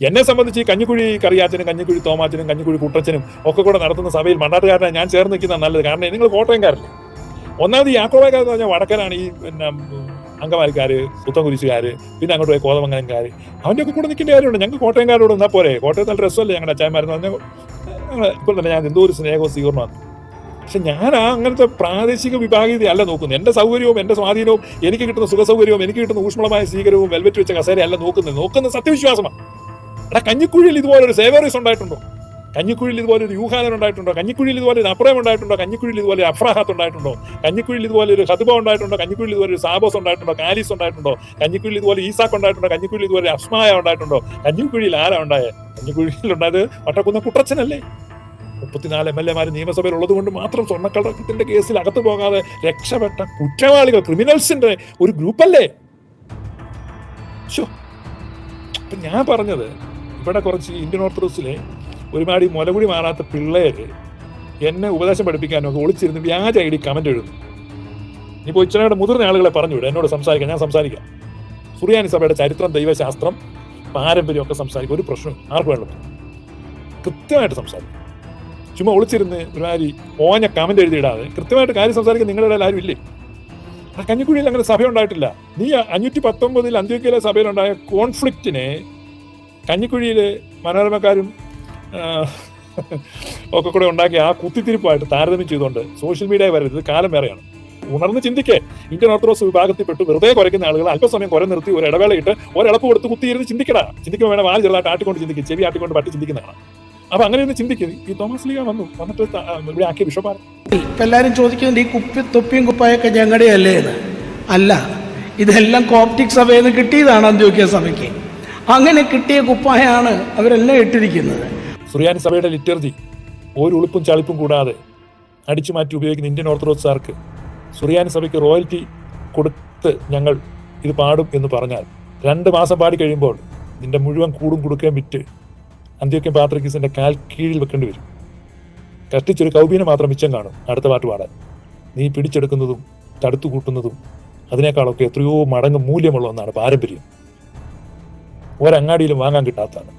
എന്നെ സംബന്ധിച്ച് ഈ കഞ്ഞിക്കുഴി കറിയാച്ചനും കഞ്ഞിക്കുഴി തോമാച്ചനും കഞ്ഞിക്കുഴി കുട്ടച്ചനും ഒക്കെ കൂടെ നടത്തുന്ന സഭയിൽ മണ്ണാട്ടുകാരനെ ഞാൻ ചേർന്ന് നിൽക്കുന്ന നല്ലത്. കാരണം നിങ്ങൾ കോട്ടയംകാരല്ലേ. ഒന്നാമത് ഈ യാക്കോബായക്കാരെന്ന് പറഞ്ഞാൽ വടക്കനാണ്. ഈ പിന്നെ അങ്കമാലിക്കാര്, പുത്തൻകുരിശുകാര്, പിന്നെ അങ്ങോട്ട് പോയി കോതമംഗലംകാര്, അവൻ്റെ ഒക്കെ കൂടെ നിൽക്കേണ്ട കാര്യമുണ്ട്. ഞങ്ങൾക്ക് കോട്ടയംകാരോട് നിന്നാൽ പോരെ. കോട്ടയത്ത് നല്ല രസമല്ലേ ഞങ്ങളുടെ അച്ചായന്മാരെന്ന് പറഞ്ഞാൽ. ഇപ്പോൾ തന്നെ ഞാൻ എന്തോ ഒരു സ്നേഹവും സ്വീകരണമാണ്. പക്ഷെ ഞാൻ അങ്ങനത്തെ പ്രാദേശിക വിഭാഗീയതയല്ല നോക്കുന്നത്. എൻ്റെ സൗകര്യവും എൻ്റെ സ്വാധീനവും എനിക്ക് കിട്ടുന്ന സുഖസൗകര്യവും എനിക്ക് കിട്ടുന്ന ഊഷ്മളമായ സ്വീകരവും വെൽവെറ്റ് വെച്ച കസേരയല്ല നോക്കുന്നത് സത്യവിശ്വാസമാണ്. എടാ, കഞ്ഞിക്കുഴിയിൽ ഇതുപോലൊരു സേവേറിയസ് ഉണ്ടായിട്ടുണ്ടോ? കഞ്ഞിക്കുഴിയിൽ ഇതുപോലെ ഒരു യൂഹാനൻ ഉണ്ടായിട്ടുണ്ടോ? കഞ്ഞിക്കുഴിയിൽ ഇതുപോലെ ഒരു അപ്രയം ഉണ്ടായിട്ടുണ്ടോ? കഞ്ഞിക്കുഴിയിൽ ഇതുപോലെ അഫ്രാഹാത്ത് ഉണ്ടായിട്ടുണ്ടോ? കഞ്ഞിക്കുഴിയിൽ ഇതുപോലെ ഒരു ഹതുബ ഉണ്ടായിട്ടുണ്ടോ? കഞ്ഞിക്കുഴിയിൽ ഇതുപോലെ ഒരു സാബോസ് ഉണ്ടായിട്ടുണ്ടോ? കാലിസ് ഉണ്ടായിട്ടുണ്ടോ? കഞ്ഞിക്കുഴിയിൽ ഇതുപോലെ ഈസാക്ക് ഉണ്ടായിട്ടുണ്ടോ? കഞ്ഞിക്കുഴിയിൽ ഇതുപോലെ അസ്മായ ഉണ്ടായിട്ടുണ്ടോ? കഞ്ഞിക്കുഴിയിൽ ആരാ ഉണ്ടായത്? കഞ്ഞിക്കുഴിയിൽ ഉണ്ടായത് വട്ടക്കുന്ന കുട്ടച്ചനല്ലേ? 34 MLA നിയമസഭയിൽ ഉള്ളത് കൊണ്ട് മാത്രം സ്വർണ്ണക്കടത്തിന്റെ കേസിൽ അകത്തു പോകാതെ രക്ഷപ്പെട്ട കുറ്റവാളികൾ, ക്രിമിനൽസിന്റെ ഒരു ഗ്രൂപ്പല്ലേ? അപ്പൊ ഞാൻ പറഞ്ഞത്, ഇവിടെ കുറച്ച് ഇന്ത്യൻ ഓർത്തഡോക്സിലെ ഒരുപാട് മുലകുടി മാറാത്ത പിള്ളേര് എന്നെ ഉപദേശം പഠിപ്പിക്കാനൊക്കെ ഒളിച്ചിരുന്ന് വ്യാജ ഐഡി കമന്റ് എഴുതുന്നു. ഇനിയിപ്പോൾ ഇച്ചിരിയുടെ മുതിർന്ന ആളുകളെ പറഞ്ഞു വിടും എന്നോട് സംസാരിക്കാം. ഞാൻ സംസാരിക്കാം. സുറിയാനി സഭയുടെ ചരിത്രം, ദൈവശാസ്ത്രം, പാരമ്പര്യം ഒക്കെ സംസാരിക്കും. ഒരു പ്രശ്നം ആർക്കും വേണം, കൃത്യമായിട്ട് സംസാരിക്കും. ചുമ്മാ ഒളിച്ചിരുന്ന് ഒരുമാതിരി ഓഞ്ഞ കമന്റ് എഴുതിയിടാതെ കൃത്യമായിട്ട് കാര്യം സംസാരിക്കാൻ നിങ്ങളുടെ ഇടയിൽ ആരും ഇല്ലേ? കഞ്ഞിക്കുഴിയിൽ അങ്ങനെ സഭ ഉണ്ടായിട്ടില്ല. നീ 519 അന്ത്യോക്യയിലെ സഭയിലുണ്ടായ കോൺഫ്ലിക്റ്റിനെ കഞ്ഞിക്കുഴിയിലെ മനോരമക്കാരും ഒക്കെ കൂടെ ഉണ്ടാക്കി ആ കുത്തിത്തിരിപ്പായിട്ട് താരതമ്യം ചെയ്തുകൊണ്ട് സോഷ്യൽ മീഡിയ വരരുത്. കാലം വേറെയാണ്. ഉണർന്ന് ചിന്തിക്കേ. ഇന്ത്യൻ ഓർത്തഡോക്സ് വിഭാഗത്തിൽപ്പെട്ട് വെറുതെ കുറയ്ക്കുന്ന ആളുകൾ അല്പസമയം കുറെ നിർത്തി ഒരു ഇടവേളയിട്ട് ഒരിളപ്പ് കൊടുത്ത് കുത്തിയിരുന്ന് ചിന്തിക്കടാ. ചിന്തിക്കുമ്പോൾ വേണം വാൽ ചെറുതായിട്ട് ആട്ടിക്കൊണ്ട് ചിന്തിക്കും, ചെവി ആട്ടിക്കൊണ്ട് പട്ടി ചിന്തിക്കുന്നതാണ്. അപ്പൊ അങ്ങനെ ഒന്ന് ചിന്തിക്കും. ഈ തോമസ് ലീഗ വന്നിട്ട് ഇവിടെ ആക്കിയ ബിഷപ്പാണ്. ഇപ്പൊ എല്ലാരും ചോദിക്കുന്നുണ്ട്, ഈ തൊപ്പിയും കുപ്പായൊക്കെ ഞങ്ങളുടെ അല്ലേ എന്ന്. അല്ല, ഇതെല്ലാം കോപ്റ്റിക് സഭയിൽ നിന്ന് കിട്ടിയതാണ് അന്ത്യോക്യ സഭയ്ക്ക്. അങ്ങനെ കിട്ടിയ കുപ്പായാണ് അവരെല്ലാം ഇട്ടിരിക്കുന്നത്. സുറിയാനി സഭയുടെ ലിറ്റർജി ഒരു ഉളുപ്പും ചളിപ്പും കൂടാതെ അടിച്ചു മാറ്റി ഉപയോഗിക്കുന്ന ഇന്ത്യൻ ഓർത്തഡോക്സുകാർക്ക് സുറിയാനി സഭയ്ക്ക് റോയൽറ്റി കൊടുത്ത് ഞങ്ങൾ ഇത് പാടും എന്ന് പറഞ്ഞാൽ 2 മാസം പാടി കഴിയുമ്പോൾ നിന്റെ മുഴുവൻ കൂടും കൊടുക്കുകയും വിറ്റ് അന്ത്യോക്യൻ പാത്രിക്കീസിന്റെ കാൽ കീഴിൽ വെക്കേണ്ടി വരും. കഷ്ടിച്ചൊരു കൗബീനെ മാത്രം മിച്ചം കാണും അടുത്ത പാട്ട് പാടാൻ. നീ പിടിച്ചെടുക്കുന്നതും തടുത്തു കൂട്ടുന്നതും അതിനേക്കാളൊക്കെ എത്രയോ മടങ്ങ് മൂല്യമുള്ള ഒന്നാണ് പാരമ്പര്യം. ഒരങ്ങാടിയിലും വാങ്ങാൻ കിട്ടാത്തതാണ്.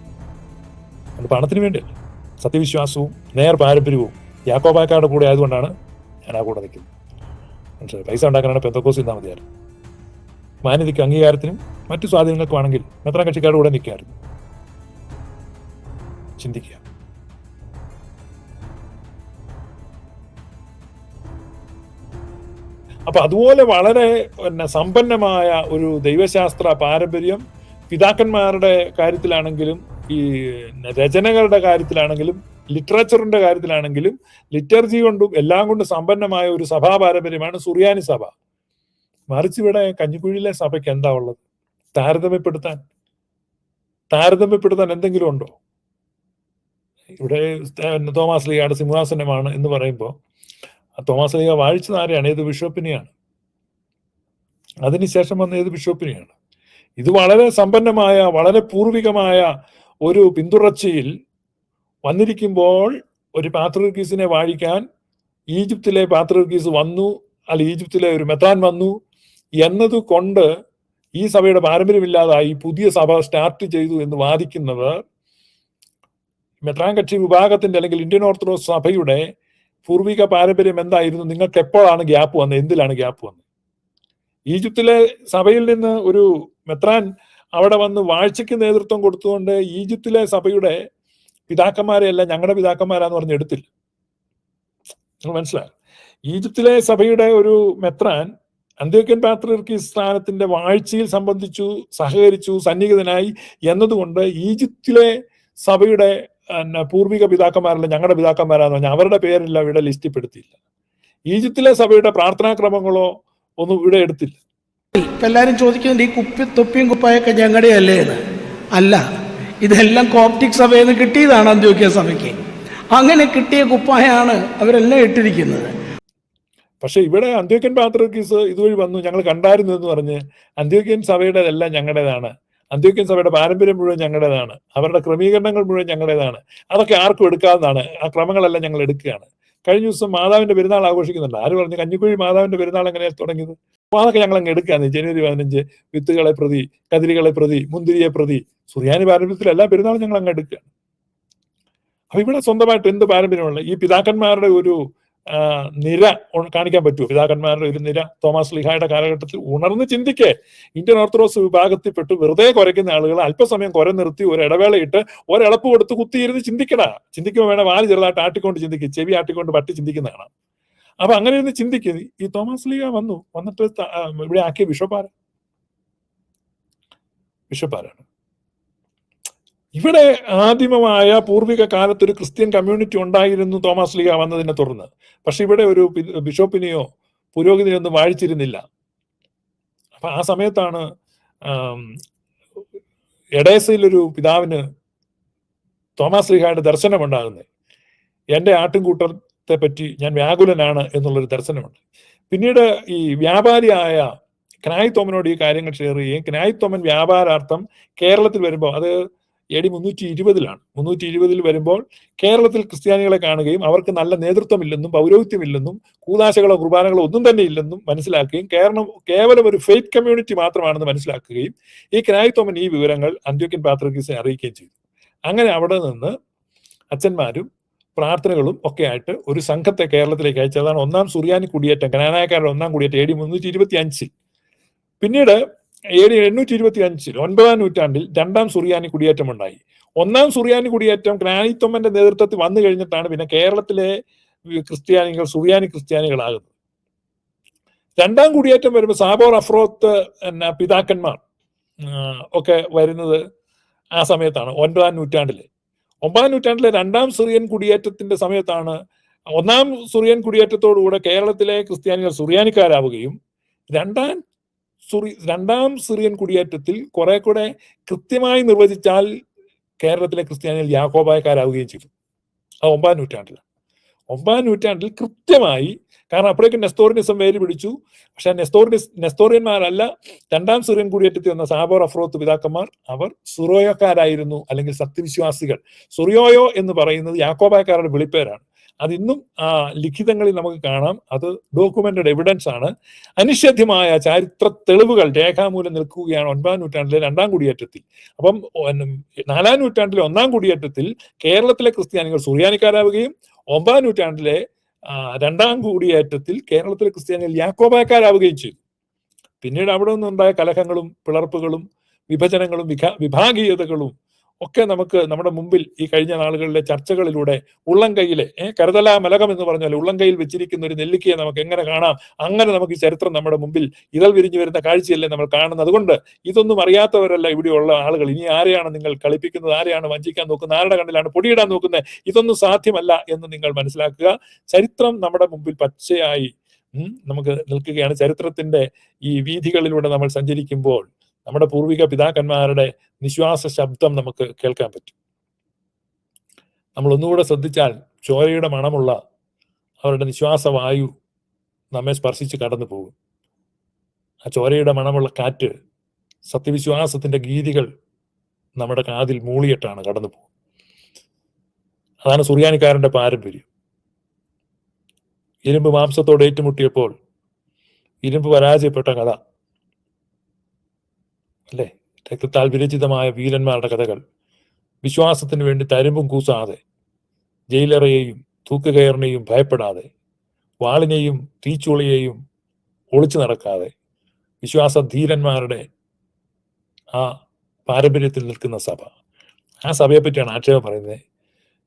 അത് പണത്തിന് വേണ്ടിയല്ല. സത്യവിശ്വാസവും നേർ പാരമ്പര്യവും യാക്കോബായക്കാരുടെ കൂടെ ആയതുകൊണ്ടാണ് ഞാൻ ആ കൂടെ നിൽക്കുന്നത്. മനസ്സിലായി? പൈസ ഉണ്ടാക്കാനാണ് പെന്തക്കോസ് നിന്നാൽ മതിയായിരുന്നു. മാന്യതയ്ക്ക് അംഗീകാരത്തിനും മറ്റു സ്വാധീനങ്ങൾക്കും ആണെങ്കിൽ മെത്രാൻ കക്ഷിക്കാരുടെ കൂടെ നിൽക്കായിരുന്നു. ചിന്തിക്കുക. അപ്പൊ അതുപോലെ വളരെ സമ്പന്നമായ ഒരു ദൈവശാസ്ത്ര പാരമ്പര്യം പിതാക്കന്മാരുടെ കാര്യത്തിലാണെങ്കിലും ഈ രചനകളുടെ കാര്യത്തിലാണെങ്കിലും ലിറ്ററേച്ചറിന്റെ കാര്യത്തിലാണെങ്കിലും ലിറ്റർജി കൊണ്ടും എല്ലാം കൊണ്ടും സമ്പന്നമായ ഒരു സഭാ പാരമ്പര്യമാണ് സുറിയാനി സഭ. മറിച്ച് ഇവിടെ കഞ്ഞിക്കുഴിയിലെ സഭയ്ക്ക് എന്താ ഉള്ളത്? താരതമ്യപ്പെടുത്താൻ എന്തെങ്കിലും ഉണ്ടോ? ഇവിടെ തോമസ് ലീഗയുടെ സിംഹാസനമാണ് എന്ന് പറയുമ്പോൾ തോമസ് ലീഗ വാഴിച്ചത് ആരെയാണ്? ഏത് ബിഷപ്പിനെയാണ്? അതിനുശേഷം വന്ന ഏത് ബിഷപ്പിനെയാണ്? ഇത് വളരെ സമ്പന്നമായ വളരെ പൂർവികമായ ഒരു പിന്തുടർച്ചയിൽ വന്നിരിക്കുമ്പോൾ ഒരു പാത്രിയർക്കീസിനെ വാഴിക്കാൻ ഈജിപ്തിലെ പാത്രിയർക്കീസ് വന്നു, അല്ല ഈജിപ്തിലെ ഒരു മെത്രാൻ വന്നു എന്നതുകൊണ്ട് ഈ സഭയുടെ പാരമ്പര്യമില്ലാതായി പുതിയ സഭ സ്റ്റാർട്ട് ചെയ്തു എന്ന് വാദിക്കുന്നവർ മെത്രാൻ കക്ഷി വിഭാഗത്തിന്റെ അല്ലെങ്കിൽ ഇന്ത്യൻ ഓർത്തഡോക്സ് സഭയുടെ പൂർവിക പാരമ്പര്യം എന്തായിരുന്നു? നിങ്ങൾക്ക് എപ്പോഴാണ് ഗ്യാപ്പ് വന്നത്? എന്തിലാണ് ഗ്യാപ്പ് വന്നത്? ഈജിപ്തിലെ സഭയിൽ നിന്ന് ഒരു മെത്രാൻ അവിടെ വന്ന് വാഴ്ചയ്ക്ക് നേതൃത്വം കൊടുത്തുകൊണ്ട് ഈജിപ്തിലെ സഭയുടെ പിതാക്കന്മാരെയല്ല ഞങ്ങളുടെ പിതാക്കന്മാരാന്ന് പറഞ്ഞ് എടുത്തില്ല. നിങ്ങൾ മനസ്സിലായി? ഈജിപ്തിലെ സഭയുടെ ഒരു മെത്രാൻ അന്ത്യോക്യൻ പാത്രിയർക്കീസ് സ്ഥാനത്തിന്റെ വാഴ്ചയിൽ സംബന്ധിച്ചു, സഹകരിച്ചു, സന്നിഹിതനായി എന്നതുകൊണ്ട് ഈജിപ്തിലെ സഭയുടെ പൂർവിക പിതാക്കന്മാരല്ല ഞങ്ങളുടെ പിതാക്കന്മാരാന്ന് പറഞ്ഞാൽ അവരുടെ പേരില്ല ഇവിടെ ലിസ്റ്റിൽപ്പെടുത്തിയില്ല. ഈജിപ്തിലെ സഭയുടെ പ്രാർത്ഥനാക്രമങ്ങളോ ഒന്നും ഇവിടെ എടുത്തില്ല. ഇപ്പൊ എല്ലാരും ചോദിക്കുന്നുണ്ട്, ഈ തൊപ്പിയും കുപ്പായൊക്കെ ഞങ്ങളുടെ അല്ലേ എന്ന്. അല്ല, ഇതെല്ലാം കോപ്റ്റിക് സഭയിൽ നിന്ന് കിട്ടിയതാണ് അന്ത്യോക്യ സഭയ്ക്ക്. അങ്ങനെ കിട്ടിയ കുപ്പായാണ് അവരെല്ലാം ഇട്ടിരിക്കുന്നത്. പക്ഷെ ഇവിടെ അന്ത്യോക്യൻ പാത്രിയർക്കീസ് ഇതുവഴി വന്നു, ഞങ്ങൾ കണ്ടായിരുന്നു എന്ന് പറഞ്ഞ് അന്ത്യോക്യൻ സഭയുടേതെല്ലാം ഞങ്ങളുടേതാണ്, അന്ത്യോക്യൻ സഭയുടെ പാരമ്പര്യം മുഴുവൻ ഞങ്ങളുടേതാണ്, അവരുടെ ക്രമീകരണങ്ങൾ മുഴുവൻ ഞങ്ങളുടേതാണ്, അതൊക്കെ ആർക്കും എടുക്കാവുന്നതാണ്, ആ ക്രമങ്ങളെല്ലാം ഞങ്ങൾ എടുക്കുകയാണ്. കഴിഞ്ഞ ദിവസം മാതാവിന്റെ പെരുന്നാൾ ആഘോഷിക്കുന്നുണ്ട്. ആര് പറഞ്ഞു കഞ്ഞിക്കുഴി മാതാവിന്റെ പെരുന്നാൾ എങ്ങനെയാണ് തുടങ്ങിയത്? അപ്പൊ അതൊക്കെ ഞങ്ങൾ അങ്ങ് എടുക്കാന്ന്. ജനുവരി 15 വിത്തുകളെ പ്രതി, കതിരികളെ പ്രതി, മുന്തിരിയെ പ്രതി, സുറിയാനി പാരമ്പര്യത്തിൽ എല്ലാ പെരുന്നാളും ഞങ്ങൾ അങ്ങ് എടുക്കുകയാണ്. അപ്പൊ ഇവിടെ സ്വന്തമായിട്ട് എന്ത് പാരമ്പര്യമുള്ള ഈ പിതാക്കന്മാരുടെ ഒരു നിര കാണിക്കാൻ പറ്റുമോ? പിതാക്കന്മാരുടെ ഒരു നിര തോമസ് ലീഹായുടെ കാലഘട്ടത്തിൽ ഉണർന്ന് ചിന്തിക്കേ. ഇന്ത്യൻ ഓർത്തഡോക്സ് വിഭാഗത്തിൽപ്പെട്ട് വെറുതെ കുരയ്ക്കുന്ന ആളുകൾ അല്പസമയം കുര നിർത്തി ഒരു ഇടവേളയിട്ട് ഒരിളപ്പ് കൊടുത്ത് കുത്തിയിരുന്ന് ചിന്തിക്കടാ. ചിന്തിക്കുമ്പോൾ വേണം വാല് ചെറുതായിട്ട് ആട്ടിക്കൊണ്ട് ചിന്തിക്കും, ചെവി ആട്ടിക്കൊണ്ട് പട്ടി ചിന്തിക്കുന്നതാണ്. അപ്പൊ അങ്ങനെ ഇരുന്ന് ചിന്തിക്കുക. ഈ തോമസ് ലീഹ വന്നിട്ട് ഇവിടെ ആക്കിയ ബിഷപ്പാരാണ്. ഇവിടെ ആദിമമായ പൂർവിക കാലത്ത് ഒരു ക്രിസ്ത്യൻ കമ്മ്യൂണിറ്റി ഉണ്ടായിരുന്നു തോമസ് ലീഹ വന്നതിനെ തുടർന്ന്. പക്ഷെ ഇവിടെ ഒരു ബിഷപ്പിനെയോ പുരോഹിതനെയോ ഒന്നും വാഴിച്ചിരുന്നില്ല. അപ്പൊ ആ സമയത്താണ് എഡേസയിലൊരു പിതാവിന് തോമസ് ലീഹയുടെ ദർശനം ഉണ്ടാകുന്നത്. എന്റെ ആട്ടിൻകൂട്ടത്തെ പറ്റി ഞാൻ വ്യാകുലനാണ് എന്നുള്ളൊരു ദർശനമുണ്ട്. പിന്നീട് ഈ വ്യാപാരിയായ ക്നായ് തോമനോട് ഈ കാര്യങ്ങൾ ഷെയർ ചെയ്യുകയും ക്നായ് തോമൻ വ്യാപാരാർത്ഥം കേരളത്തിൽ വരുമ്പോൾ, അത് AD 320 320 വരുമ്പോൾ കേരളത്തിൽ ക്രിസ്ത്യാനികളെ കാണുകയും അവർക്ക് നല്ല നേതൃത്വമില്ലെന്നും പൗരോഹിത്യമില്ലെന്നും കൂതാശകളോ കുർബാനകളോ ഒന്നും തന്നെ ഇല്ലെന്നും മനസ്സിലാക്കുകയും കേവലം ഒരു ഫെയ്ത്ത് കമ്മ്യൂണിറ്റി മാത്രമാണെന്ന് മനസ്സിലാക്കുകയും ഈ ക്നായ് തോമൻ ഈ വിവരങ്ങൾ അന്ത്യോക്യൻ പാത്രിയർക്കീസിനെ അറിയിക്കുകയും ചെയ്തു. അങ്ങനെ അവിടെ നിന്ന് അച്ഛന്മാരും പ്രാർത്ഥനകളും ഒക്കെ ആയിട്ട് ഒരു സംഘത്തെ കേരളത്തിലേക്ക് അയച്ചു. അതാണ് ഒന്നാം സുറിയാനി കുടിയേറ്റം, കനാനായക്കാരുടെ ഒന്നാം കുടിയേറ്റം AD 325. പിന്നീട് AD 825 9ാം നൂറ്റാണ്ടിൽ രണ്ടാം സുറിയാനി കുടിയേറ്റം ഉണ്ടായി. ഒന്നാം സുറിയാനി കുടിയേറ്റം ക്നായ് തോമന്റെ നേതൃത്വത്തിൽ വന്നു കഴിഞ്ഞിട്ടാണ് പിന്നെ കേരളത്തിലെ ക്രിസ്ത്യാനികൾ സുറിയാനി ക്രിസ്ത്യാനികളാകുന്നത്. രണ്ടാം കുടിയേറ്റം വരുമ്പോൾ സാബോർ അഫ്രോത്ത് പിതാക്കന്മാർ ഒക്കെ വരുന്നത് ആ സമയത്താണ്, 9ാം നൂറ്റാണ്ടില്. 9ാം നൂറ്റാണ്ടിലെ രണ്ടാം സുറിയൻ കുടിയേറ്റത്തിന്റെ സമയത്താണ് ഒന്നാം സുറിയൻ കുടിയേറ്റത്തോടുകൂടെ കേരളത്തിലെ ക്രിസ്ത്യാനികൾ സുറിയാനിക്കാരാവുകയും രണ്ടാം സിറിയൻ കുടിയേറ്റത്തിൽ കുറെ കൂടെ കൃത്യമായി നിർവചിച്ചാൽ കേരളത്തിലെ ക്രിസ്ത്യാനികൾ യാക്കോബായക്കാരാവുകയും ചെയ്തു. അത് 9ാം നൂറ്റാണ്ടിലാണ്. 9ാം നൂറ്റാണ്ടിൽ കൃത്യമായി, കാരണം അപ്പോഴേക്കും നെസ്തോറിനിസം വേര് പിടിച്ചു. പക്ഷെ നെസ്തോറിയന്മാരല്ല രണ്ടാം സിറിയൻ കുടിയേറ്റത്തിൽ വന്ന സാബോർ അഫ്രോത്ത് പിതാക്കന്മാർ, അവർ സുറിയോക്കാരായിരുന്നു, അല്ലെങ്കിൽ സത്യവിശ്വാസികൾ. സുറിയോയോ എന്ന് പറയുന്നത് യാക്കോബായക്കാരുടെ വിളിപ്പേരാണ്. അതിന്നും ആ ലിഖിതങ്ങളിൽ നമുക്ക് കാണാം. അത് ഡോക്യുമെന്റഡ് എവിഡൻസ് ആണ്. അനിഷേധ്യമായ ചരിത്ര തെളിവുകൾ രേഖാമൂലം നിൽക്കുകയാണ് 9ാം നൂറ്റാണ്ടിലെ രണ്ടാം കുടിയേറ്റത്തിൽ. അപ്പം 4ാം നൂറ്റാണ്ടിലെ ഒന്നാം കുടിയേറ്റത്തിൽ കേരളത്തിലെ ക്രിസ്ത്യാനികൾ സുറിയാനിക്കാരാവുകയും 9ാം നൂറ്റാണ്ടിലെ രണ്ടാം കുടിയേറ്റത്തിൽ കേരളത്തിലെ ക്രിസ്ത്യാനികൾ യാക്കോബായക്കാരാവുകയും ചെയ്തു. പിന്നീട് അവിടെ നിന്നുണ്ടായ കലഹങ്ങളും പിളർപ്പുകളും വിഭജനങ്ങളും വിഭാഗീയതകളും ഒക്കെ നമുക്ക് നമ്മുടെ മുമ്പിൽ ഈ കഴിഞ്ഞ നാളുകളിലെ ചർച്ചകളിലൂടെ ഉള്ളം കൈയിലെ കരുതലാ മലകം എന്ന് പറഞ്ഞാൽ ഉള്ളം കൈയിൽ വെച്ചിരിക്കുന്ന ഒരു നെല്ലിക്കയെ നമുക്ക് എങ്ങനെ കാണാം, അങ്ങനെ നമുക്ക് ഈ ചരിത്രം നമ്മുടെ മുമ്പിൽ ഇതൾ വിരിഞ്ഞു വരുന്ന കാഴ്ചയല്ലേ നമ്മൾ കാണുന്നത്. അതുകൊണ്ട് ഇതൊന്നും അറിയാത്തവരല്ല ഇവിടെയുള്ള ആളുകൾ. ഇനി ആരെയാണ് നിങ്ങൾ കളിപ്പിക്കുന്നത്, ആരെയാണ് വഞ്ചിക്കാൻ നോക്കുന്നത്, ആരുടെ കണ്ണിലാണ് പൊടിയിടാൻ നോക്കുന്നത്, ഇതൊന്നും സാധ്യമല്ല എന്ന് നിങ്ങൾ മനസ്സിലാക്കുക. ചരിത്രം നമ്മുടെ മുമ്പിൽ പച്ചയായി നമുക്ക് നിൽക്കുകയാണ്. ചരിത്രത്തിന്റെ ഈ വീഥികളിലൂടെ നമ്മൾ സഞ്ചരിക്കുമ്പോൾ നമ്മുടെ പൂർവിക പിതാക്കന്മാരുടെ നിശ്വാസ ശബ്ദം നമുക്ക് കേൾക്കാൻ പറ്റും. നമ്മൾ ഒന്നുകൂടെ ശ്രദ്ധിച്ചാൽ ചോരയുടെ മണമുള്ള അവരുടെ നിശ്വാസവായു നമ്മെ സ്പർശിച്ച് കടന്നു പോകും. ആ ചോരയുടെ മണമുള്ള കാറ്റ്, സത്യവിശ്വാസത്തിന്റെ ഗീതികൾ നമ്മുടെ കാതിൽ മൂളിയിട്ടാണ് കടന്നു പോകും. അതാണ് സുറിയാനിക്കാരന്റെ പാരമ്പര്യം. ഇരുമ്പ് മാംസത്തോട് ഏറ്റുമുട്ടിയപ്പോൾ ഇരുമ്പ് പരാജയപ്പെട്ട കഥ അല്ലേ? രക്തത്താൽ വിരചിതമായ വീരന്മാരുടെ കഥകൾ. വിശ്വാസത്തിന് വേണ്ടി തരുമ്പും കൂസാതെ, ജയിലറയെയും തൂക്കുകയറിനെയും ഭയപ്പെടാതെ, വാളിനെയും തീച്ചൂളിയെയും ഒളിച്ചു നടക്കാതെ, വിശ്വാസധീരന്മാരുടെ ആ പാരമ്പര്യത്തിൽ നിൽക്കുന്ന സഭ. ആ സഭയെ പറ്റിയാണ് ആക്ഷേപം പറയുന്നത്.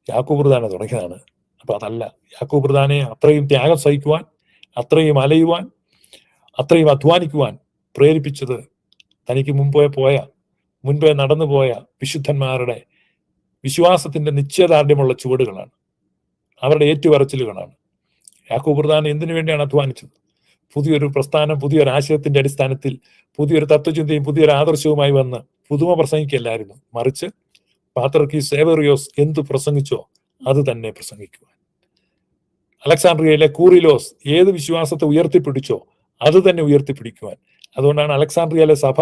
യാക്കൂബ് പ്രധാന തുടങ്ങിയതാണ്. അപ്പൊ അതല്ല. യാക്കൂബ് പ്രധാനെ അത്രയും ത്യാഗം സഹിക്കുവാൻ, അത്രയും അലയുവാൻ, അത്രയും അധ്വാനിക്കുവാൻ പ്രേരിപ്പിച്ചത് തനിക്ക് മുൻപേ നടന്നുപോയ വിശുദ്ധന്മാരുടെ വിശ്വാസത്തിന്റെ നിശ്ചയദാർഢ്യമുള്ള ചുവടുകളാണ്, അവരുടെ ഏറ്റുപറച്ചിലുകളാണ്. യാക്കൂബ് പ്രധാൻ എന്തിനു വേണ്ടിയാണ് അധ്വാനിച്ചത്? പുതിയൊരു പ്രസ്ഥാനം, പുതിയൊരു ആശയത്തിന്റെ അടിസ്ഥാനത്തിൽ പുതിയൊരു തത്വചിന്തയും പുതിയൊരു ആദർശവുമായി വന്ന് പുതുമ പ്രസംഗിക്കല്ലായിരുന്നു, മറിച്ച് പാത്രിയർക്കീസ് സേവേറിയോസ് എന്തു പ്രസംഗിച്ചോ അത് തന്നെ പ്രസംഗിക്കുവാൻ. അലക്സാണ്ട്രിയയിലെ കൂറിലോസ് ഏത് വിശ്വാസത്തെ ഉയർത്തിപ്പിടിച്ചോ അത് തന്നെ ഉയർത്തിപ്പിടിക്കുവാൻ. അതുകൊണ്ടാണ് അലക്സാണ്ട്രിയയിലെ സഭ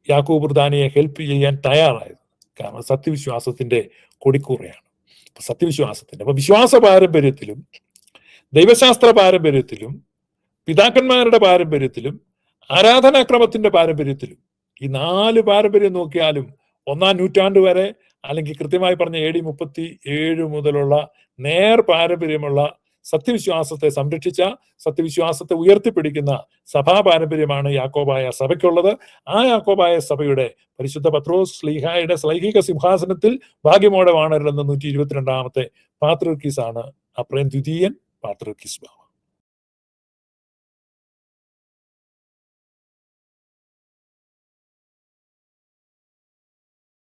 യാക്കൂബ് പ്രധാനിയെ ഹെൽപ്പ് ചെയ്യാൻ തയ്യാറായത്. കാരണം സത്യവിശ്വാസത്തിന്റെ കൊടിക്കൂറയാണ്. സത്യവിശ്വാസത്തിന്റെ. അപ്പൊ വിശ്വാസ പാരമ്പര്യത്തിലും ദൈവശാസ്ത്ര പാരമ്പര്യത്തിലും പിതാക്കന്മാരുടെ പാരമ്പര്യത്തിലും ആരാധനാക്രമത്തിന്റെ പാരമ്പര്യത്തിലും ഈ 4 പാരമ്പര്യം നോക്കിയാലും 1-ാം നൂറ്റാണ്ട് വരെ, അല്ലെങ്കിൽ കൃത്യമായി പറഞ്ഞ AD 37 മുതലുള്ള നേർ പാരമ്പര്യമുള്ള സത്യവിശ്വാസത്തെ സംരക്ഷിച്ച, സത്യവിശ്വാസത്തെ ഉയർത്തിപ്പിടിക്കുന്ന സഭാ പാരമ്പര്യമാണ് യാക്കോബായ സഭയ്ക്കുള്ളത്. ആ യാക്കോബായ സഭയുടെ പരിശുദ്ധ പത്രോസ് ശ്ലീഹായുടെ ശ്ലൈഹിക സിംഹാസനത്തിൽ ഭാഗ്യമോടെ വാണരുന്ന 122ാമത്തെ പാത്രിർക്കീസ് ആണ് അപ്രേം ദ്വിതീയൻ പാത്രിർക്കീസ് ബാവ.